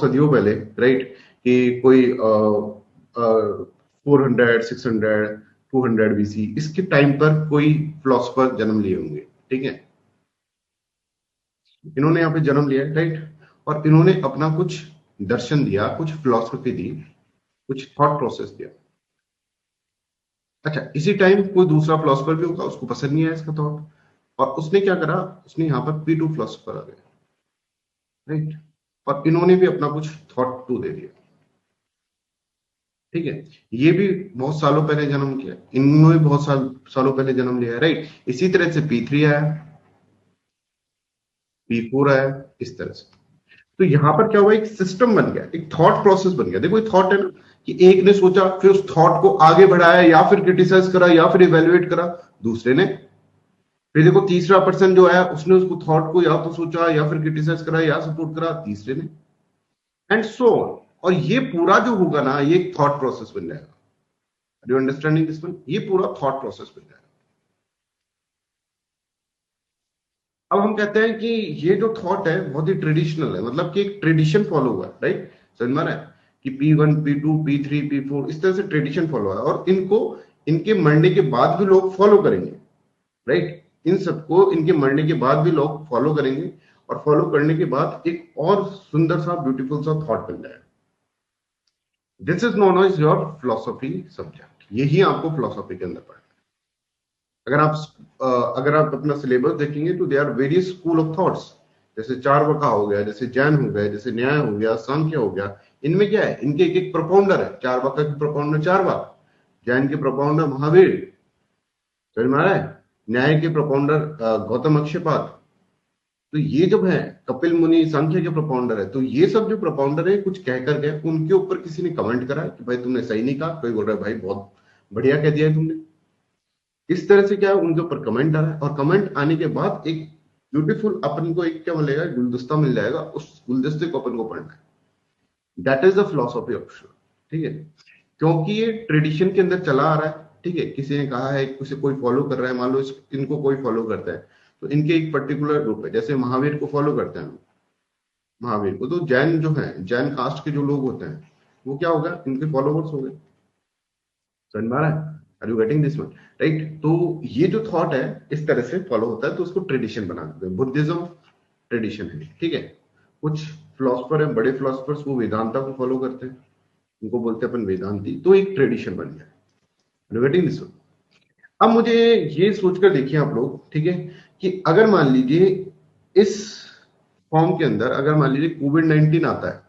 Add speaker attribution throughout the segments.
Speaker 1: सदियों पहले, राइट, कि कोई 400, 600, 200 बीसी, इसके टाइम पर कोई फिलोसफर जन्म लिए होंगे, ठीक है। इन्होंने यहाँ पे जन्म लिया, राइट, और इन्होंने अपना कुछ दर्शन दिया, कुछ फिलोसफी दी, कुछ थॉट प्रोसेस दिया। अच्छा, इसी टाइम कोई दूसरा फिलोसफर भी होगा, उसको पसंद नहीं आया इसका थॉट, और उसने क्या करा, उसने यहाँ पर P2 फिलोसफर आ गए, राइट, और इन्होंने भी अपना कुछ थॉट टू दे दिया, ठीक है। ये भी बहुत सालों पहले जन्म किया, इन्होंने भी बहुत सालों पहले जन्म लिया है, राइट। इसी तरह से P3 आया, P4 आया, इस तरह से। तो यहां पर क्या हुआ, एक सिस्टम बन गया, एक थॉट प्रोसेस बन गया। देखो एक थॉट है ना, कि एक ने सोचा, फिर उस थॉट को आगे बढ़ाया, या फिर क्रिटिसाइज करा, या फिर इवेल्युएट करा दूसरे ने। फिर देखो तीसरा पर्सन जो है, उसने उसको थॉट को या तो सोचा, या फिर क्रिटिसाइज करा, या सपोर्ट करा तीसरे ने, एंड सो ऑन। और ये पूरा जो होगा ना, ये एक थॉट प्रोसेस बन जाएगा। Are you understanding this one? ये पूरा थॉट प्रोसेस बन जाएगा। अब हम कहते हैं कि ये जो थॉट है बहुत ही ट्रेडिशनल है, मतलब कि एक ट्रेडिशन फॉलो हुआ है, राइट, समझ में आ रहा है, कि P1, P2, P3, P4 इस तरह से ट्रेडिशन फॉलो है, और इनको इनके मरने के बाद भी लोग फॉलो करेंगे, राइट। इन सबको इनके मरने के बाद भी लोग फॉलो करेंगे, और फॉलो करने के बाद एक और सुंदर सा ब्यूटीफुल सा थॉट बन जाएगा। This is known as your philosophy subject. यही आपको फिलोसॉफी के अंदर पढ़ना है। अगर आप अपना सिलेबस देखेंगे तो they are various school of thoughts, जैसे चारवाका हो गया, जैसे जैन हो गया, जैसे न्याय हो गया, सांख्य हो गया। इनमें क्या है, इनके एक एक प्रोपाउंडर है। चारवाका के प्रोपाउंडर चारवाक, जैन के प्रोपाउंडर महावीर, समझ में आ रहा है, न्याय के प्रोपाउंडर गौतम अक्षयपाद। तो ये जब है कपिल मुनि सांख्य के प्रोपाउंडर है, तो ये सब जो प्रोपाउंडर है कुछ कहकर गए, उनके ऊपर किसी ने कमेंट करा कि भाई तुमने सही नहीं कहा, कोई बोल रहा है भाई बहुत बढ़िया कह दिया है तुमने। इस तरह से क्या है, उनके ऊपर कमेंट आ रहा है, और कमेंट आने के बाद एक ब्यूटीफुल अपन को एक क्या मिलेगा, गुलदस्ता मिल जाएगा, उस गुलदस्ते को अपन को पढ़ना है। That is the philosophy of sure, ठीक है। क्योंकि ये ट्रेडिशन के अंदर चला आ रहा है, ठीक है, किसी ने कहा है, किसी कोई फॉलो कर रहा है, मान लो इनको कोई फॉलो करता है, तो इनके एक पर्टिकुलर ग्रुप है, जैसे महावीर को फॉलो करते हैं, महावीर को, तो जैन जो है, जैन कास्ट के जो लोग होते हैं, वो क्या होगा, इनके फॉलोवर्स हो गए। समझ में आ रहा है? Are you getting this one? Right. तो ये जो थॉट है इस तरह से फॉलो होता है, तो उसको ट्रेडिशन बना देते हैं। बुद्धिज्म ट्रेडिशन है, ठीक है। कुछ फिलोसफर है, बड़े फिलोसफर्स, वो वेदांता को फॉलो करते हैं, उनको बोलते हैं अपन वेदांती, तो एक ट्रेडिशन बन गया। Are you getting this one? अब मुझे ये सोचकर देखिए आप लोग, ठीक है, कि अगर मान लीजिए इस फॉर्म के अंदर, अगर मान लीजिए कोविड-19 आता है,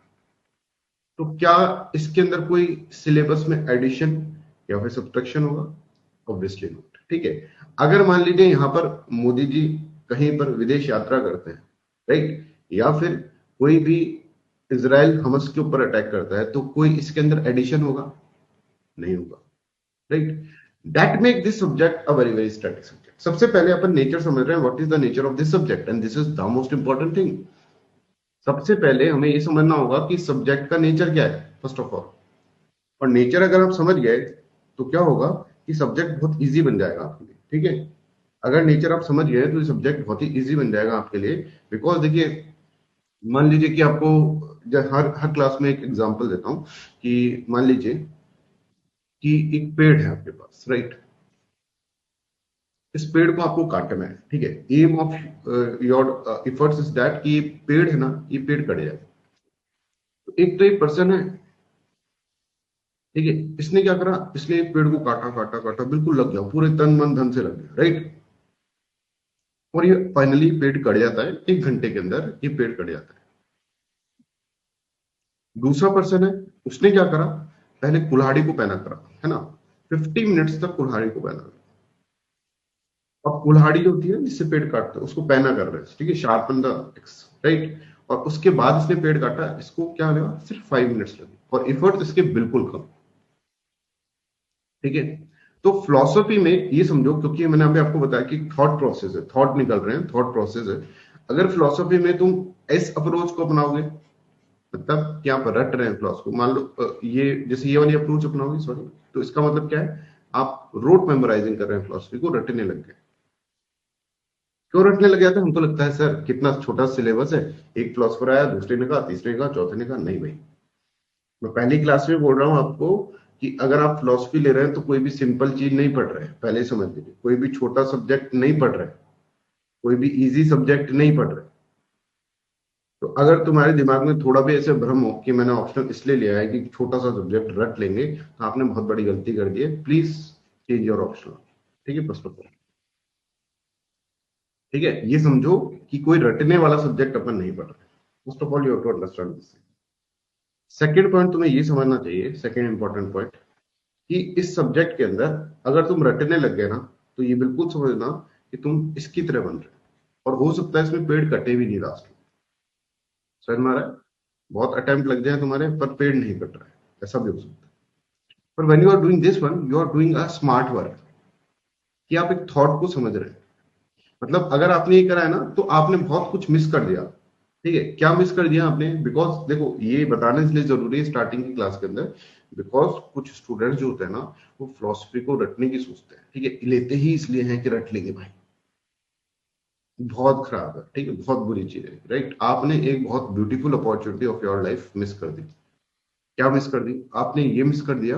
Speaker 1: तो क्या इसके अंदर कोई सिलेबस में एडिशन या फिर सब्ट्रैक्शन होगा? ऑब्वियसली नॉट, ठीक है। अगर मान लीजिए यहां पर मोदी जी कहीं पर विदेश यात्रा करते हैं, राइट, या फिर कोई भी इजराइल हमस के ऊपर अटैक करता है, तो कोई इसके अंदर एडिशन होगा? नहीं होगा, right. That make this subject a very very static subject. सबसे पहले अपन नेचर समझ रहे हैं, what is the nature of this subject, and this is the most important thing. सबसे पहले हमें ये समझना होगा कि सब्जेक्ट का नेचर क्या है, फर्स्ट ऑफ ऑल। और नेचर अगर आप समझ गए, तो क्या होगा कि सब्जेक्ट बहुत इजी बन जाएगा आपके लिए, ठीक है। अगर नेचर आप समझ गए तो ये सब्जेक्ट बहुत ही इजी बन जाएगा आपके लिए। बिकॉज देखिए, मान लीजिए कि आपको, हर हर क्लास में एक एग्जांपल देता हूं, कि मान लीजिए कि एक पेड़ है आपके पास, राइट। इस पेड़ को आपको काटना है, ठीक है। Aim of your efforts is that कि ये पेड़ है ना, ये पेड़ कट जाए। तो एक तो एक पर्सन है, ठीक है, इसने क्या करा, इसने एक पेड़ को काटा काटा काटा, बिल्कुल लग गया, पूरे तन मन धन से लग गया, राइट। और ये फाइनली पेड़ कट जाता है, 1 घंटे के अंदर ये पेड़ कट जाता है। दूसरा पर्सन है, उसने क्या करा, पहले कुल्हाड़ी को पहना करा, है ना, 50 मिनट्स तक कुल्हाड़ी को पहना करा। अब कुल्हाड़ी जो होती है जिससे पेड़ काटते हैं, उसको पहना कर रहे हैं, ठीक है, शार्पन द एक्स, राइट। और उसके बाद इसने पेड़ काटा, इसको क्या लगा, सिर्फ 5 मिनट्स लगे, और एफर्ट इसके बिल्कुल कम, ठीक है। तो फिलॉसफी में ये समझो, क्योंकि मैंने अभी आपको बताया कि थॉट प्रोसेस है, थॉट निकल रहे हैं, थॉट प्रोसेस है। अगर फिलॉसफी में तुम इस अप्रोच को अपनाओगे, मतलब कि आप रट रहे हैं क्लॉज को, मान लो ये जैसे ये वाली अप्रोच अपनाओगे, सॉरी, तो इसका मतलब क्या है, आप रोट मेमोराइजिंग कर रहे हैं, फिलॉसफी को रटने लग गए। क्यों रटने लग जाते हैं? हमको लगता है सर कितना छोटा सिलेबस है, एक फिलोसफर आया, दूसरे ने कहा, तीसरे ने कहा, चौथे ने कहा। नहीं भाई, मैं पहली क्लास में बोल रहा हूँ आपको कि अगर आप फिलोसफी ले रहे हैं तो कोई भी सिंपल चीज नहीं पढ़ रहे हैं, पहले ही समझ लीजिए। कोई भी छोटा सब्जेक्ट नहीं पढ़ रहे, कोई भी इजी सब्जेक्ट नहीं पढ़ रहे। तो अगर तुम्हारे दिमाग में थोड़ा भी ऐसे भ्रम हो कि मैंने ऑप्शनल इसलिए लिया है कि छोटा सा सब्जेक्ट रट लेंगे, तो आपने बहुत बड़ी गलती कर दी है। Please change your optional. ठीक है, फर्स्ट ऑफ ऑल। ठीक है, ये समझो कि कोई रटने वाला सब्जेक्ट अपन नहीं पढ़ रहे। First of all you have to understand this. Second point तुम्हें ये समझना चाहिए, सेकेंड इंपॉर्टेंट पॉइंट, कि इस सब्जेक्ट के अंदर अगर तुम रटने लग गए ना, तो ये बिल्कुल समझना कि तुम इसकी तरह बन रहे हो, और हो सकता है इसमें पेड़ कटे भी नहीं लास्ट में। समझ में आ रहा है? बहुत अटेम्प्ट लग जाए तुम्हारे, पर पेड़ नहीं कट रहा है, ऐसा भी हो सकता है। पर when you are doing this one, you are doing a smart work, कि आप एक थॉट को समझ रहे हैं। मतलब अगर आपने ये करा है ना, तो आपने बहुत कुछ मिस कर दिया। ठीक है, क्या मिस कर दिया आपने? बिकॉज देखो, ये बताना इसलिए जरूरी है स्टार्टिंग की क्लास के अंदर, बिकॉज कुछ स्टूडेंट्स जो होते हैं ना, वो फिलोसफी को रटने की सोचते हैं। ठीक है, लेते ही इसलिए हैं कि रट लेंगे भाई। बहुत खराब है, ठीक है, बहुत बुरी चीज है। राइट, आपने एक बहुत beautiful opportunity of your life miss कर दी। क्या मिस कर दी आपने? ये मिस कर दिया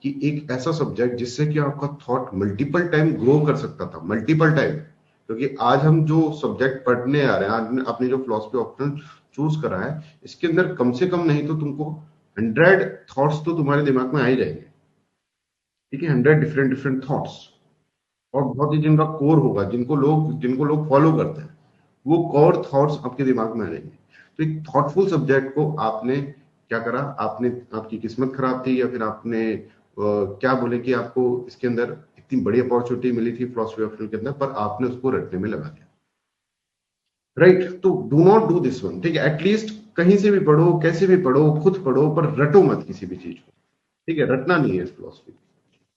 Speaker 1: कि एक ऐसा सब्जेक्ट जिससे कि आपका थॉट मल्टीपल टाइम ग्रो कर सकता था, मल्टीपल टाइम। क्योंकि आज हम जो सब्जेक्ट पढ़ने आ रहे हैं, आज आपने जो फिलोसफी ऑप्शन चूज करा है, इसके अंदर कम से कम नहीं तो तुमको 100 थॉट्स तो तुम्हारे दिमाग में आ ही जाएंगे। ठीक है, 100 डिफरेंट डिफरेंट थॉट्स, और बहुत ही जिनका कोर होगा, जिनको लोग फॉलो करते हैं, वो कोर थॉट्स आपके दिमाग में आ जाएंगे। तो एक थॉटफुल सब्जेक्ट को आपने क्या करा? आपने, आपकी किस्मत खराब थी, या फिर आपने क्या बोले कि आपको इसके अंदर इतनी बड़ी अपॉर्चुनिटी मिली थी फिलोसफी ऑफ के अंदर, पर आपने उसको रटने में लगा दिया। राइट, तो do not do this one. ठीक है, एटलीस्ट कहीं से भी पढ़ो, कैसे भी पढ़ो, खुद पढ़ो, पर रटो मत किसी भी चीज को। ठीक है, रटना नहीं है इस फिलोसफी।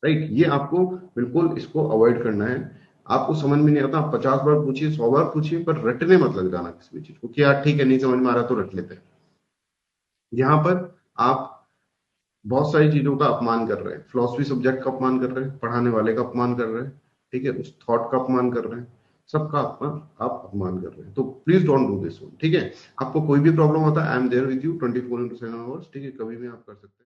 Speaker 1: राइट, ये आपको बिल्कुल इसको अवॉइड करना है। आपको समझ में नहीं आता, आप 50 बार पूछिए, 100 बार पूछिए, पर रटने मत लग जाना किसी भी चीज को कि यार ठीक है, नहीं समझ में आ रहा तो रट लेते हैं। यहाँ पर आप बहुत सारी चीजों का अपमान कर रहे हैं। फिलोसफी सब्जेक्ट का अपमान कर रहे हैं, पढ़ाने वाले का अपमान कर रहे हैं, ठीक है, उस थॉट का अपमान कर रहे हैं, सबका आप अपमान कर रहे हैं। तो please don't do this one. ठीक है, आपको कोई भी प्रॉब्लम होता है, I am there with you 24/7 hours. ठीक है, कभी भी आप कर सकते हैं।